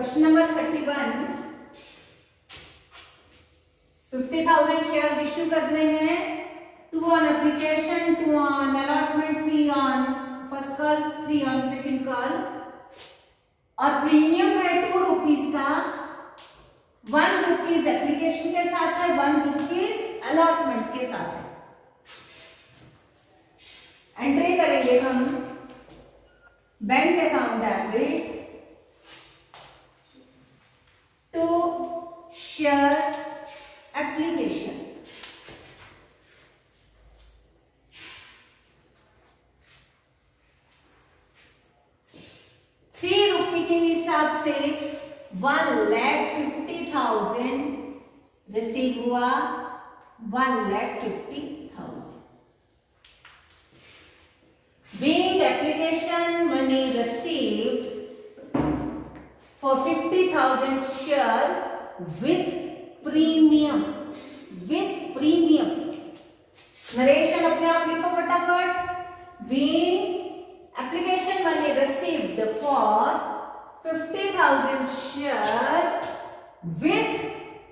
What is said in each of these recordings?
Question number 31, 50,000 shares issue करने हैं, 2 on application, 2 on allotment, 3 on first call, 3 on second call, और premium है 2 rupees का, 1 rupees application के साथ है, 1 रुपीज अलॉटमेंट के साथ है। एंट्री करेंगे हम bank account debit to share application. ₹3 के हिसाब से 1,50,000 रिसीव हुआ, 1,50,000। Being application money received for 50,000 share with premium, narration अपने आप लिखो फटाफट। Being application money received for 50,000 share with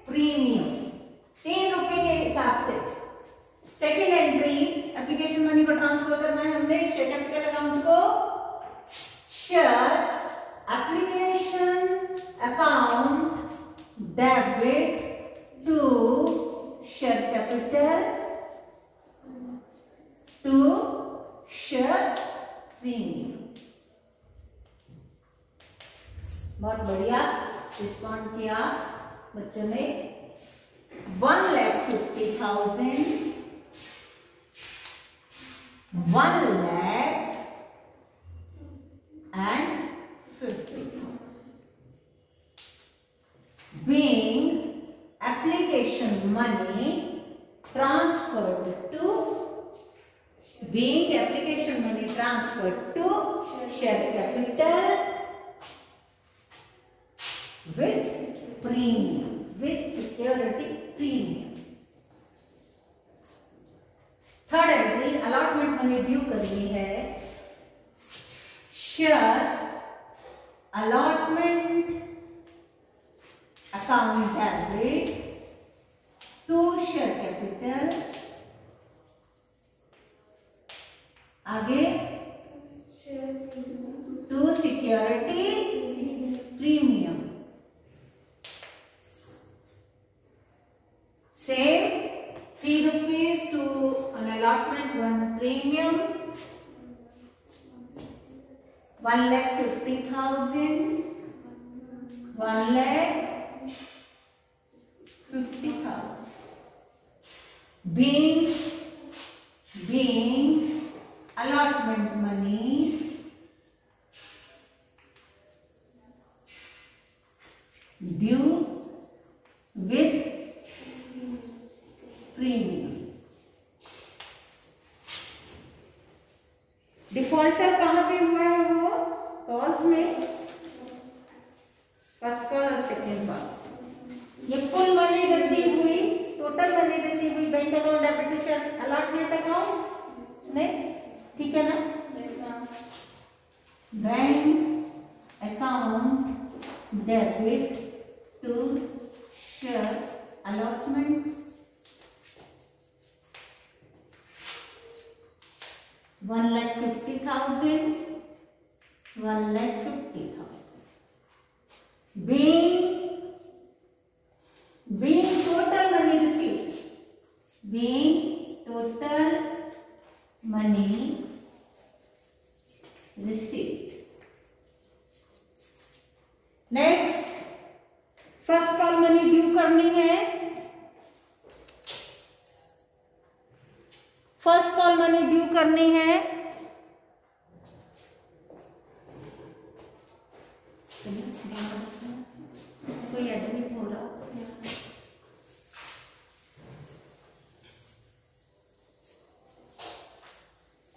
premium, ₹3 के हिसाब से। सेकेंड एंट्री, एप्लीकेशन मनी को ट्रांसफर करना है हमने शेयर कैपिटल अकाउंट को, share application account debit to share capital to share premium. बहुत बढ़िया रिस्पॉन्ड किया बच्चों ने। 1,50,000, 1,50,000 being application money transferred to share capital with premium, with security premium। Third entry, allotment money due करनी है, share allotment account debit to share capital, आगे to security premium. Same ₹3 to an allotment, 1 premium, 1,50,000, 1,50,000 being allotment money due with premium. Defaulter कहां पे हुआ है? वो calls में, first call और सेकेंड कॉल। ये फुल मनी रिसीव हुई, टोटल मनी रिसीव हुई bank account debit to share allotment account ने, ठीक है ना? Bank account debit to share allotment, 1,50,000, 1,50,000 being total money received, being total money received। Next, first call money due करनी है, first call money due करनी है, कोई एडमिट हो रहा,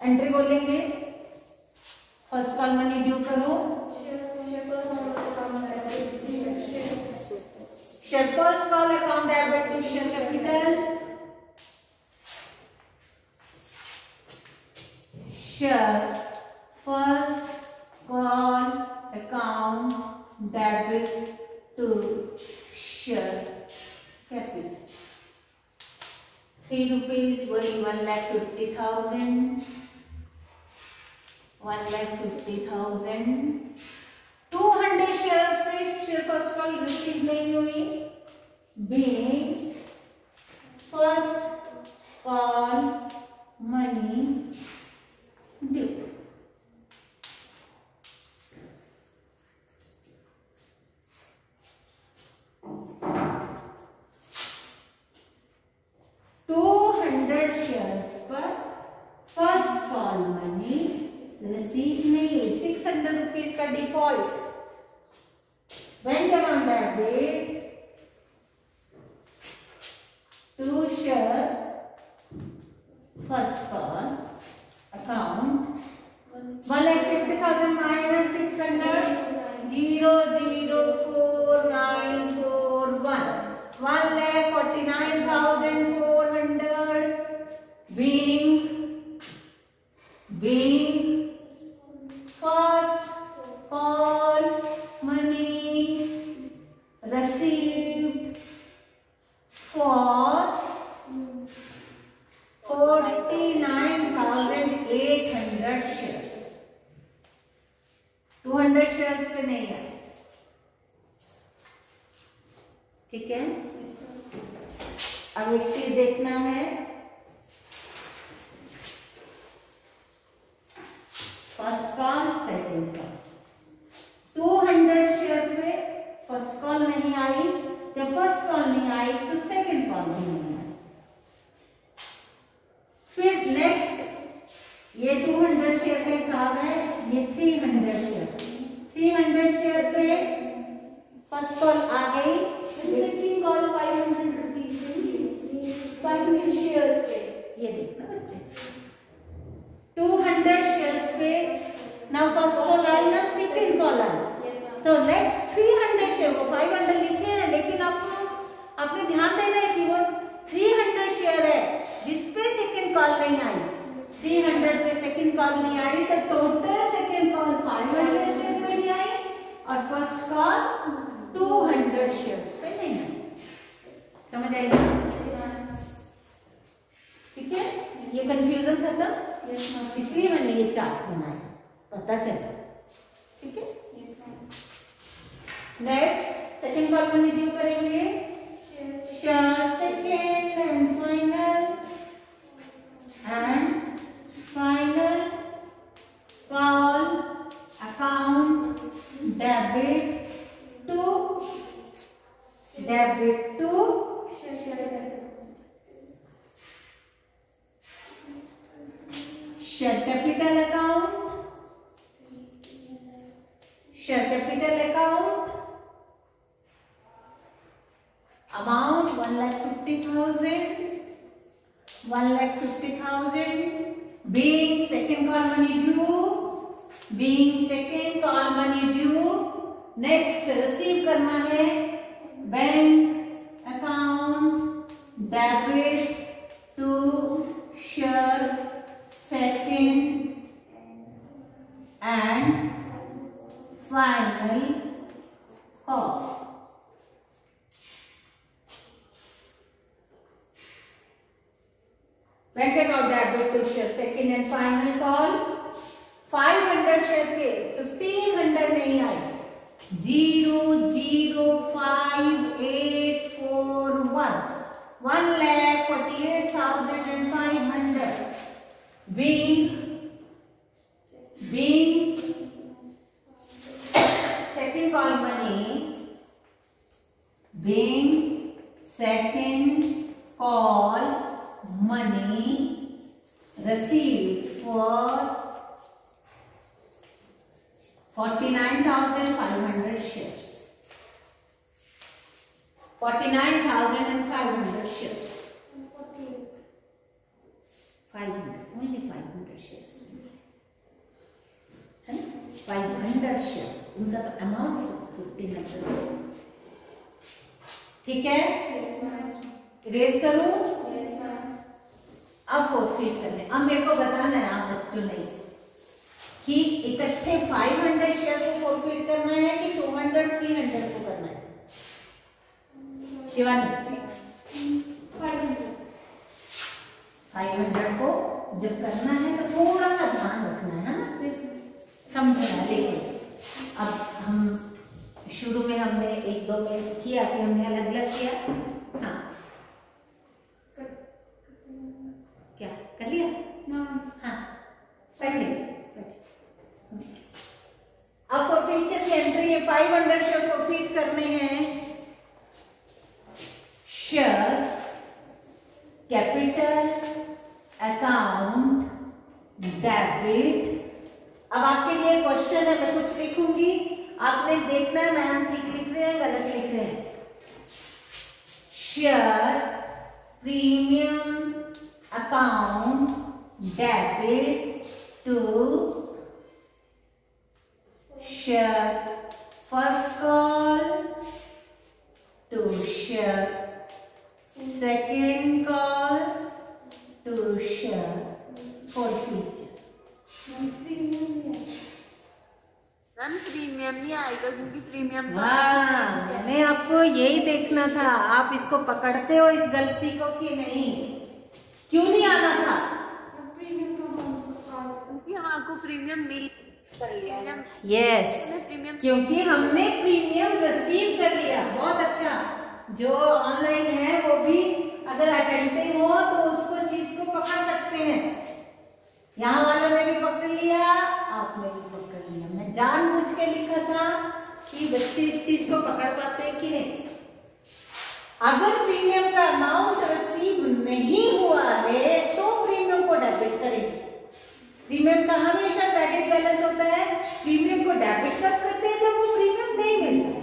एंट्री बोलेंगे, फर्स्ट कॉल मनी ड्यू करो, share first call account debit to share capital, share first call account debit 3 rupees वही 1,50,000, 1,50,000। 200 शेयर्स पे शेयर फर्स्ट कॉल रिसीव नहीं हुई, being first call money due। First call money receive नहीं, 600 rupees का default. Bank account debit to share first call account 1,50,000 minus 600 0,04941 1,49,400 being first call money received for 49,800 shares। 200 shares पे नहीं है, ठीक है। अब एक चीज देखना है, first call second call. 200 share पे फर्स्ट कॉल नहीं आई, जब फर्स्ट कॉल नहीं आई तो सेकंड कॉल भी नहीं आई। फिर नेक्स्ट ये 200 शेयर का हिसाब है, ये 300 शेयर। 300 शेयर पे फर्स्ट कॉल आ गई, सेकंड कॉल 500 रुपीज 500 शेयर पे। ये देखना बच्चे, 200 शेयर्स पे ना फर्स्ट कॉल आई ना सेकंड कॉल आई, तो नेक्स्ट 300 शेयर को 500 लिखे हैं, लेकिन आपने ध्यान देना है कि वो 300 शेयर है जिसपे सेकंड कॉल नहीं आई। 300 पे सेकंड कॉल नहीं आई तो टोटल सेकंड कॉल 500 शेयर पे नहीं आई और फर्स्ट कॉल 200 शेयर्स पे नहीं आई। समझ आएगा? ठीक है, ये कंफ्यूजन खत्म, इसलिए मैंने ये चार्ट बनाया, पता चला। ठीक है, next second call money due करेंगे, share second and final call account debit to share capital account amount 1,50,000 being second call money due next receive करना है bank account debit to share second and final call. Bank account debit to share second and final call. 500 share पे 1500 नहीं आई, 0,05841 1,48,500 being second call money received for 49,500 shares. 49,500 shares. 500, only 500 shares. है ना? 500 shares. उनका तो amount 1,500। ठीक है? Erase करूं? अब फोरफिट करने, अब मेरे को बताना है आप बच्चों ने कि इकट्ठे 500 शेयर को फोरफिट करना है कि 200 300 को करना है। शिवानी 500 500 को जब करना है तो थोड़ा सा ध्यान रखना है ना, समझना। लेकिन अब हम शुरू में हमने 1-2 में किया कि हमने अलग अलग किया। हाँ, क्या कर लिया? हाँ, बैठे। अब फॉरफीचर की एंट्री है 500 शेयर फॉरफीट करने हैं। Share capital account debit. अब आपके लिए क्वेश्चन है, मैं कुछ लिखूंगी, आपने देखना है मैम ठीक लिख रहे हैं गलत लिख रहे हैं। Share premium account debit to share first call to share second call to share forfeiture। Ma'am premium नहीं आएगा क्योंकि प्रीमियम। हाँ, मैंने आपको यही देखना था, आप इसको पकड़ते हो इस गलती को कि नहीं? क्यों नहीं आना था? प्रीमियम क्योंकि हम आपको प्रीमियम मिल कर लिया। यस, क्योंकि हमने प्रीमियम रिसीव कर लिया। बहुत अच्छा। जो ऑनलाइन है वो भी अगर अटेंटिव हो तो उसको चीज को पकड़ सकते हैं। यहाँ वालों ने भी पकड़ लिया, आपने भी पकड़ लिया। मैं जानबूझ के लिखा था कि बच्चे इस चीज को पकड़ पाते हैं कि नहीं। अगर प्रीमियम का अमाउंट रिसीव नहीं हुआ है तो प्रीमियम को डेबिट करेंगे। प्रीमियम का हमेशा क्रेडिट बैलेंस होता है। प्रीमियम को डेबिट कब करते हैं? जब वो प्रीमियम नहीं मिलता है,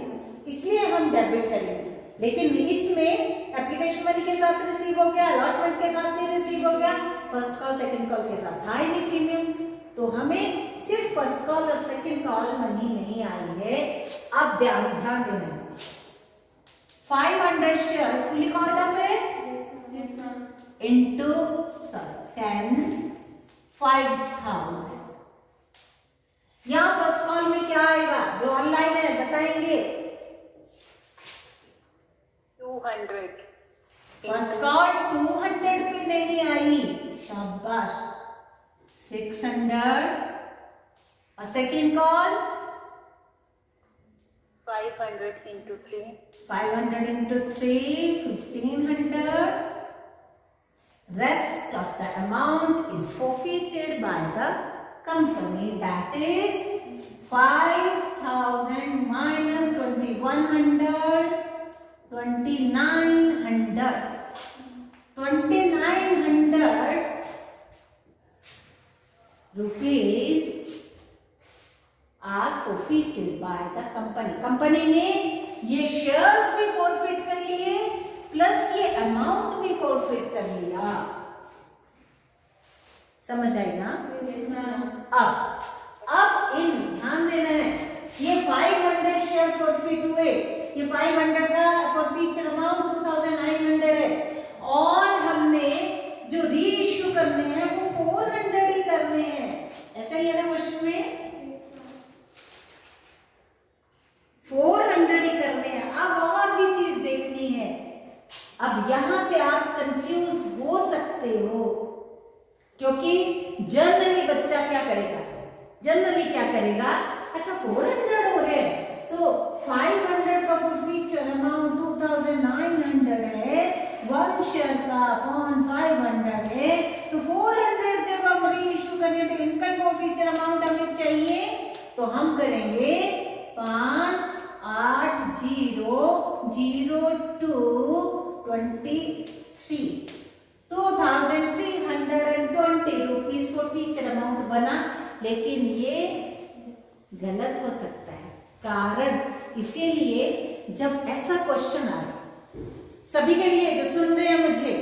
इसलिए हम डेबिट करेंगे। लेकिन इसमें एप्लीकेशन मनी के साथ रिसीव हो गया, अलॉटमेंट के साथ नहीं रिसीव हो गया, फर्स्ट कॉल सेकंड कॉल के साथ था ही नहीं प्रीमियम, तो हमें सिर्फ फर्स्ट कॉल और सेकंड कॉल मनी नहीं आई है। अब ध्यान देना। 500 शेयर फुली कॉल्ड अप है इनटू 10 5000। यहाँ फर्स्ट कॉल में क्या आएगा? जो ऑनलाइन है बताएंगे। 200। फर्स्ट कॉल 200 पे नहीं आई, शाबाश। 600 और second call 500 into 3। 500 into 3 1500। Rest of the amount is forfeited by the company, that is 5000 minus 2100 2900 rupees are forfeited by the company। Company ने ये शेयर्स भी फॉरफिट कर लिए प्लस ये अमाउंट भी फॉरफिट कर लिया। समझ आई ना? अब इन ध्यान देना है, ये 500 शेयर फॉरफिट हुए, ये 500 का फॉरफीचर अमाउंट 2900 है, और हमने जो री इश्यू करने हैं वो 400 ही करने हैं। ऐसा ही है ना क्वेश्चन में? 400 ही करने हैं। अब और भी चीज देखनी है। अब यहाँ पे आप कंफ्यूज हो सकते हो, क्योंकि जनरली बच्चा क्या करेगा? जनरली क्या करेगा? अच्छा 400 हो रहे हैं तो 500 का फॉरफीचर अमाउंट 2900 है, 1 शेयर का अपॉन 500 है, तो 400 जब हम री इश्यू करें तो इनका फॉरफीचर अमाउंट हमें चाहिए, तो हम करेंगे 5 8 0 0 2 23 2320 रुपीज फॉरफीचर अमाउंट बना। लेकिन ये गलत हो सकता है। कारण इसीलिए जब ऐसा क्वेश्चन आए सभी के लिए जो सुन रहे हैं मुझे,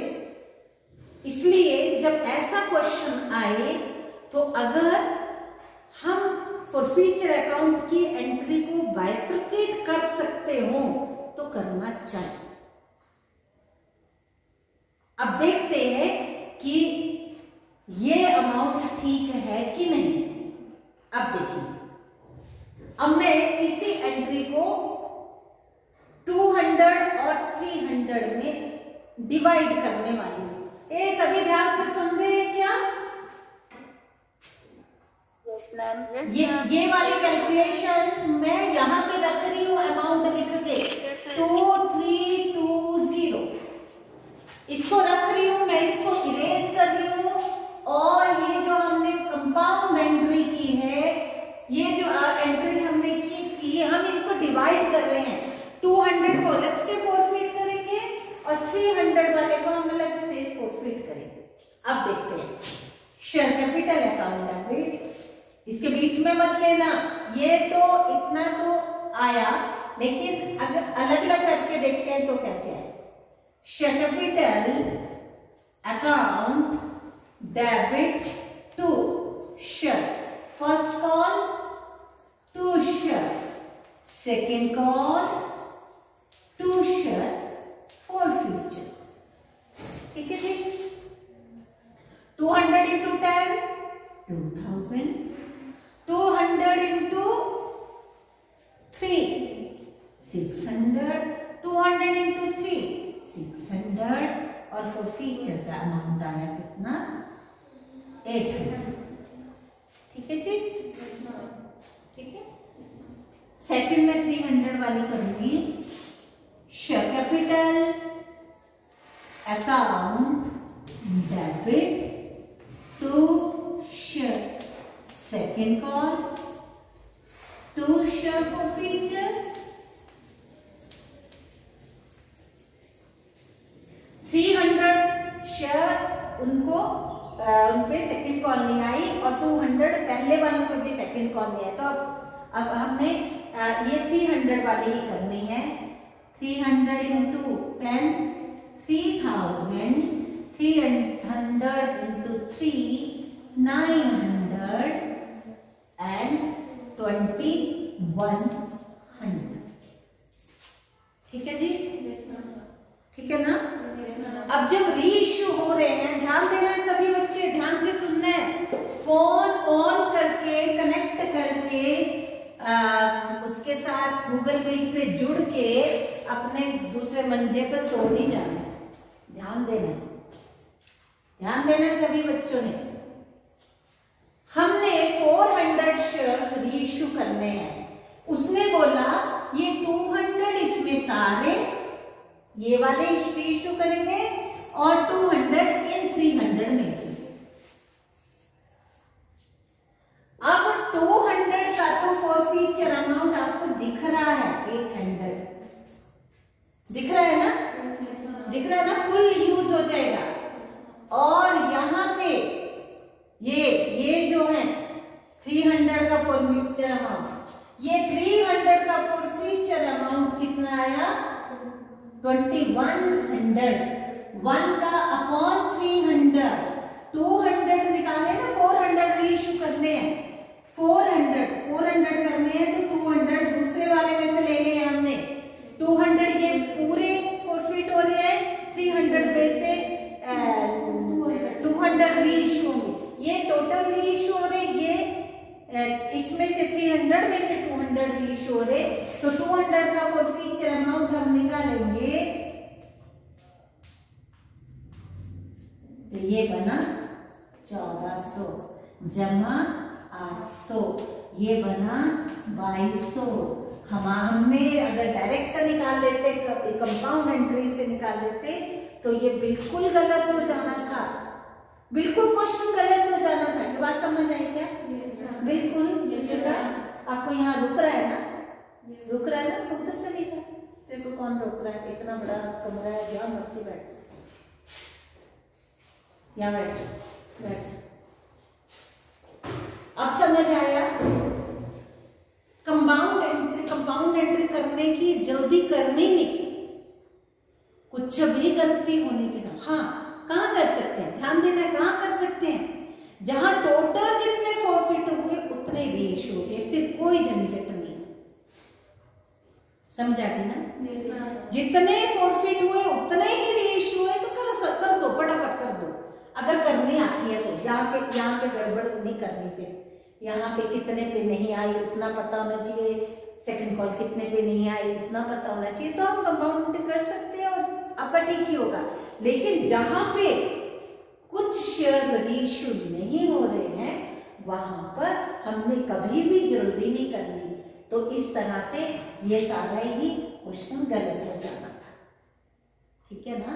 इसलिए जब ऐसा क्वेश्चन आए तो अगर हम फॉरफीचर अकाउंट की एंट्री को बाइफरकेट कर सकते हो तो करना चाहिए। अब देखते हैं कि ये अमाउंट ठीक है कि नहीं। अब देखिए, अब मैं इसी एंट्री को 200 और 300 में डिवाइड करने वाली हूं। ये सभी ध्यान से सुन मैम। ये वाली कैलकुलेशन मैं यहाँ पे रख रही हूँ अमाउंट लिख के 2320 इसको रख रही हूँ मैं, इसको इरेज कर रही हूँ। और ये जो हमने कंपाउंड एंट्री की है, ये जो एंट्री हमने की थी, हम इसको डिवाइड कर रहे हैं। 200 को अलग से फॉरफिट करेंगे और 300 वाले को हम अलग से फॉरफिट करेंगे। अब देखते हैं शेयर कैपिटल अकाउंट डेबिट, इसके बीच में मत लेना, ये तो इतना तो आया, लेकिन अगर अलग अलग करके देखते हैं तो कैसे आए। Share capital account debit to share, first call to share, second call to share forfeiture. ठीक है जी। 200 into 10 2000, 200 into 3 600, 200 into 3 600 और फॉर फ्यूचर का अमाउंट आया कितना 800। ठीक है जी। ठीक है। सेकंड में 300 वाली करूंगी। Share capital account debit to share, second call to share forfeiture, 300 share उनको उनपे सेकेंड कॉल नहीं आई और 200 पहले वालों पे भी सेकेंड कॉल नहीं आया। तो अब हमने ये 300 वाली ही करनी है। 300 into 10 3000, 300 into 3 900 and 2100। ठीक है जी। ठीक है ना। अब जब री इश्यू हो रहे हैं, ध्यान देना है सभी बच्चे, ध्यान से सुनना है। फोन ऑन करके कनेक्ट करके उसके साथ गूगल मीट पे जुड़ के अपने दूसरे मंजे पे सो नहीं जाना। ध्यान देना, ध्यान देना सभी बच्चों ने। हमने 400 शेयर री इश्यू करने हैं। उसने बोला ये 200 इसमें सारे ये वाले इश्यू करेंगे और 200 इन 300 में से। अब 200 का तो फॉर फ्यूचर अमाउंट आपको दिख रहा है 800, दिख रहा है ना, दिख रहा है ना, फुल यूज हो जाएगा। और यहाँ पे ये जो है 300 का फॉर फ्यूचर अमाउंट, ये 300 का फॉर फ्यूचर अमाउंट कितना आया 2100। 1 का अपॉन 300, 200 निकाले ना, 400 री इश्यू करने हैं, 400 करने हैं तो 200 दूसरे वाले में से ले लिए हमने। 200 ये पूरे फॉरफिट हो रहे हैं, 300 में से 200 री इश्यू होंगे। ये टोटल री इश्यू हो रहे, ये इसमें से 300 में से 200 री इश्यू हो रहे, तो 200 का फॉर फ्यूचर अमाउंट हम निकालेंगे तो ये बना 1400 जमा 800, ये बना 2200। हमने अगर डायरेक्ट निकाल लेते, कंपाउंड एंट्री से निकाल लेते तो ये बिल्कुल गलत हो जाना था, बिल्कुल क्वेश्चन गलत हो जाना था। ये बात समझ आई क्या? बिल्कुल। आपको यहाँ रुक रहा है ना, रुक रहा है ना, तो उधर चली जाए। तेरे को कौन रोक रहा है? इतना बड़ा कमरा है, जहाँ मर्जी बैठ जाए, यहाँ बैठ जाओ, बैठ जाओ। अब समझ आया? कंपाउंड एंट्री करने की जल्दी करनी नहीं, कुछ भी गलती होने की समय। हाँ, कहाँ कर सकते हैं? ध्यान देना, कहाँ कर सकते हैं? जहां टोटल जितने फॉरफिट हुए उतने री इश्यू हो गए, फिर कोई झंझट नहीं। समझा कि ना? जितने फॉरफिट हुए उतने ही री इश्यू हुए, तो कर दो, फटाफट कर दो अगर करनी आती है तो। यहाँ पे गड़बड़ नहीं करनी। फिर यहाँ पे कितने पे नहीं आई उतना पता होना चाहिए, सेकंड कॉल कितने पे नहीं आई उतना पता होना चाहिए, तो हम कंपाउंड कर सकते हैं और आपका ठीक ही होगा। लेकिन जहां पे कुछ शेयर री इश्यू नहीं हो रहे हैं वहां पर हमने कभी भी जल्दी नहीं करनी, तो इस तरह से ये सारा ही क्वेश्चन गलत हो जाना था। ठीक है ना?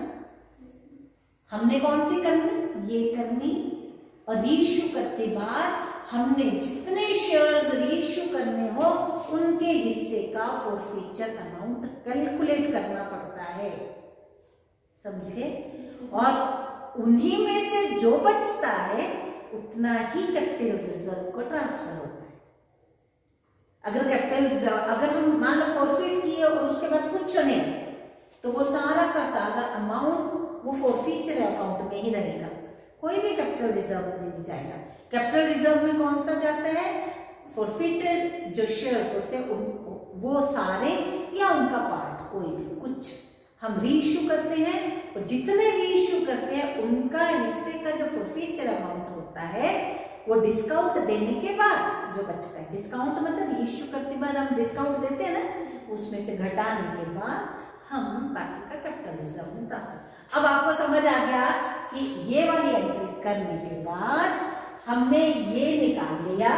हमने कौन सी करनी? ये करनी। और रीइश्यू करते बाद हमने जितने शेयर्स रीइश्यू करने हो उनके हिस्से का फॉरफीचर अमाउंट कैलकुलेट करना पड़ता है, समझे? और उन्हीं में से जो बचता है उतना ही कैपिटल रिजर्व को ट्रांसफर होता है। अगर कैपिटल रिजर्व, अगर हम मान लो फॉरफिट किए और उसके बाद कुछ नहीं, तो वो सारा का सारा अमाउंट वो फॉरफीचर अकाउंट में ही रहेगा, कोई भी कैपिटल रिजर्व में नहीं जाएगा। कैपिटल रिजर्व में कौन सा जाता है? फॉरफिटेड जो शेयर्स होते हैं वो सारे या उनका पार्ट, कोई भी कुछ हम रीइश्यू करते हैं, और जितने रीइश्यू करते हैं उनका हिस्से का जो फॉरफीचर अमाउंट होता है वो डिस्काउंट देने के बाद जो बचता है, डिस्काउंट मतलब रीइश्यू करते बाद हम डिस्काउंट देते हैं ना, उसमें से घटाने के बाद हम बाकी का कैपिटल रिजर्व में ट्रांसफर। अब आपको समझ आ गया कि ये वाली एंट्री करने के बाद हमने ये निकाल लिया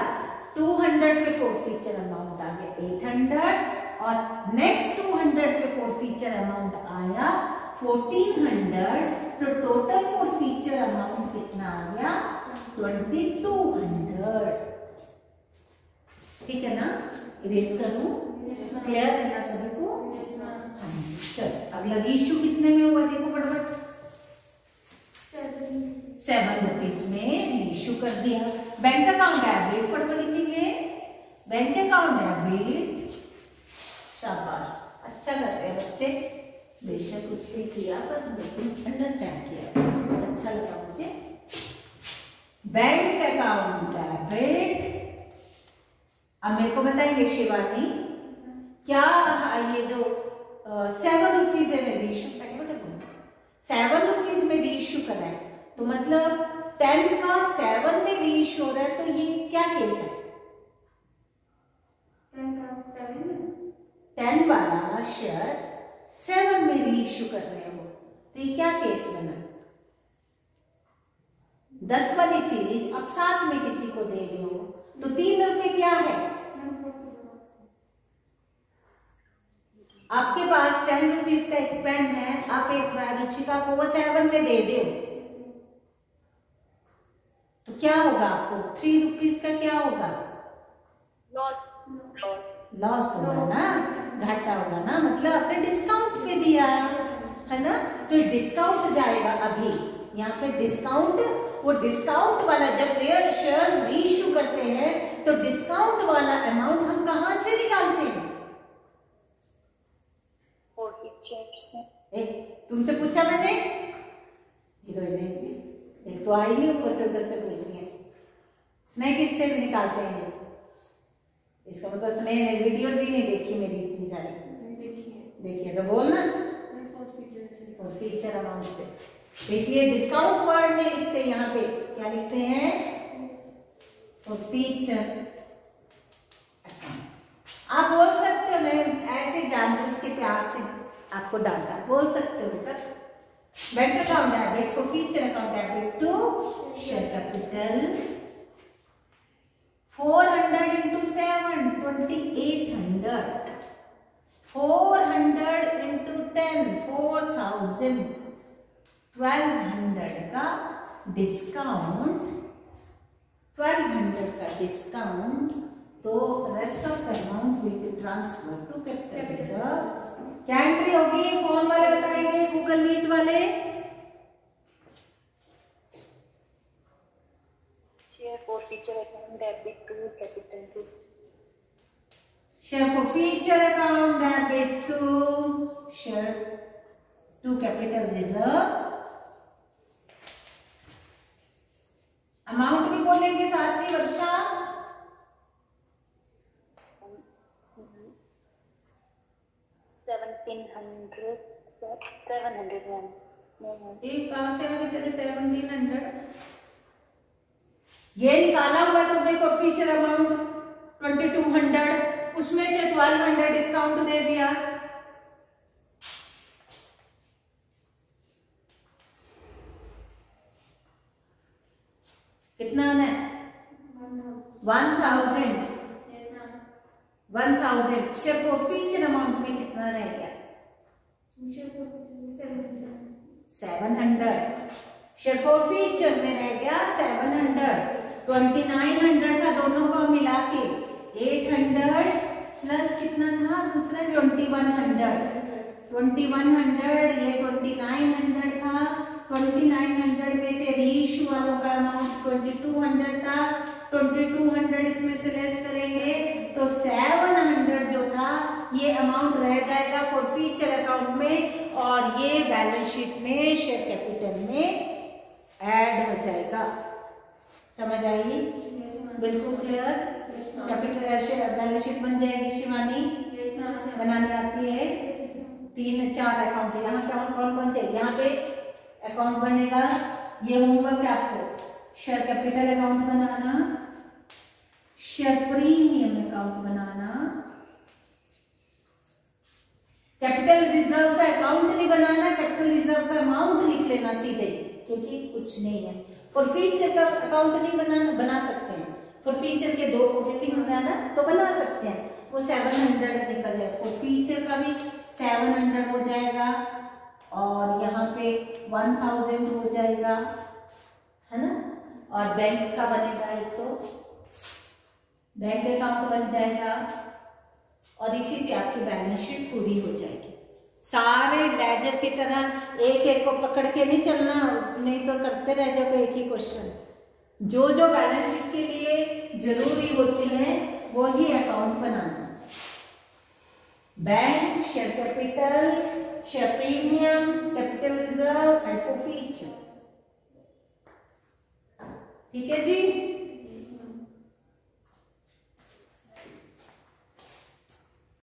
200 पे फॉरफीचर अमाउंट आ गया 800, और नेक्स्ट 200 पे फॉरफीचर अमाउंट आया 1400, तो टोटल फॉरफीचर अमाउंट कितना आ गया? 2200। ठीक है ना? इरेज करूं? क्लियर है ना सभी को? हाँ जी। चलो अगला रीइश्यू कितने में हुआ देखो फटाफट। 7 रुपीज में रीइश्यू कर दिया। बैंक अकाउंट डेबिट, फटाफट लिखेंगे बैंक अकाउंट डेबिट। शाबाश, अच्छा करते हैं बच्चे, बेशक उसने किया पर लेकिन अंडरस्टैंड किया, अच्छा लगा मुझे। Bank account debit. अब मेरे को बताइए शिवानी, क्या ये जो 7 रुपीज है में रीइश्यू, 7 रुपीज में रीइश्यू करा है, तो मतलब 10 का 7 में रीइश्यू हो रहा है, तो ये क्या केस है? 10 वाला शेयर 7 में रीइश्यू कर रहे हैं वो, तो ये क्या केस बना? 10 वाली चीज अब 7 में किसी को दे रहे हो, तो 3 रुपए क्या है? आपके पास 10 रुपीज का एक पेन है, आप एक रुचिका को वो 7 में दे दो, तो क्या होगा आपको? 3 रुपीज का क्या होगा? लॉस होगा ना, घाटा होगा ना, मतलब आपने डिस्काउंट पे दिया है ना, तो डिस्काउंट जाएगा अभी यहाँ पे डिस्काउंट। वो डिस्काउंट वाला जब रियल शेयर्स रीइश्यू करते हैं तो डिस्काउंट वाला अमाउंट हम कहां से निकालते हैं? तुमसे पूछा मैंने, एक तो आई नहीं, ऊपर से उधर से बोल रही है। स्नेह किससे निकालते हैं? इसका मतलब स्नेह ने वीडियोस ही नहीं देखी मेरी इतनी सारी। देखिए तो बोलना फॉरफीचर अमाउंट से, इसलिए डिस्काउंट वर्ड में लिखते हैं, यहाँ पे क्या लिखते हैं? Forfeiture account. आप बोल सकते हो, मैं ऐसे जानबूझ के प्यार से आपको डांटा, बोल सकते हो बेटा। Bank account debit, forfeiture account debit to share capital 400 into 7 2800, 400 into 10 4000, 1200 का डिस्काउंट, 1200 का डिस्काउंट, तो rest of the amount will be transfer to capital reserve. क्या एंट्री होगी? फोन वाले बताएंगे, गूगल मीट वाले। Share forfeiture account debit to capital reserve. Share forfeiture account debit to share to capital reserve. Amount भी बोलेंगे साथ ही वर्षा। 701। एक कहां से आगे तेरे 1700? ये निकाला हुआ तुमने फॉरफीचर अमाउंट 2200, उसमें से 1200 डिस्काउंट दे दिया, कितना आना है? 1000 Yes, ma'am. 1000 share forfeiture amount में कितना रह गया? Share forfeiture 700. 700 शेयर फॉरफीचर में रह गया 700। 2900 था दोनों को मिला के 800 प्लस कितना था दूसरा 2100। 2100 ये 2900 था। 2900 में से रीइश्यू वालों का अमाउंट 2200 था। 2200 इसमें से लेस करेंगे तो 700 जो था ये अमाउंट रह जाएगा फॉरफीचर अकाउंट में और ये बैलेंस शीट में शेयर कैपिटल में ऐड हो जाएगा। समझ आई? बिल्कुल क्लियर। कैपिटल बैलेंस शीट बन जाएगी शिवानी? बनानी आती है? 3-4 अकाउंट यहाँ क्या कौन कौन से? यहाँ पे अकाउंट बनेगा। ये होमवर्क है आपको। शेयर कैपिटल अकाउंट बनाना, शेयर प्रीमियम अकाउंट बनाना। कैपिटल रिजर्व का अकाउंट नहीं बनाना, कैपिटल रिजर्व का अमाउंट लिख लेना सीधे क्योंकि कुछ नहीं है। फॉरफीचर का अकाउंट नहीं बनाना, बना सकते हैं। फॉरफीचर के 2 पोस्टिंग है ना तो बना सकते हैं। वो 700 निकल जाएगा। फॉरफीचर का भी 700 हो जाएगा और यहाँ पे 1000 हो जाएगा, है ना। और बैंक का बनेगा एक तो बैंक अकाउंट बन जाएगा और इसी से आपकी बैलेंस शीट पूरी हो जाएगी। सारे लेजर की तरह एक एक को पकड़ के नहीं चलना, नहीं तो करते रह जाओगे एक ही क्वेश्चन। जो जो बैलेंस शीट के लिए जरूरी होती है वो ही अकाउंट बनाना। Bank, share capital, share premium, capital reserve and forfeiture. ठीक है जी।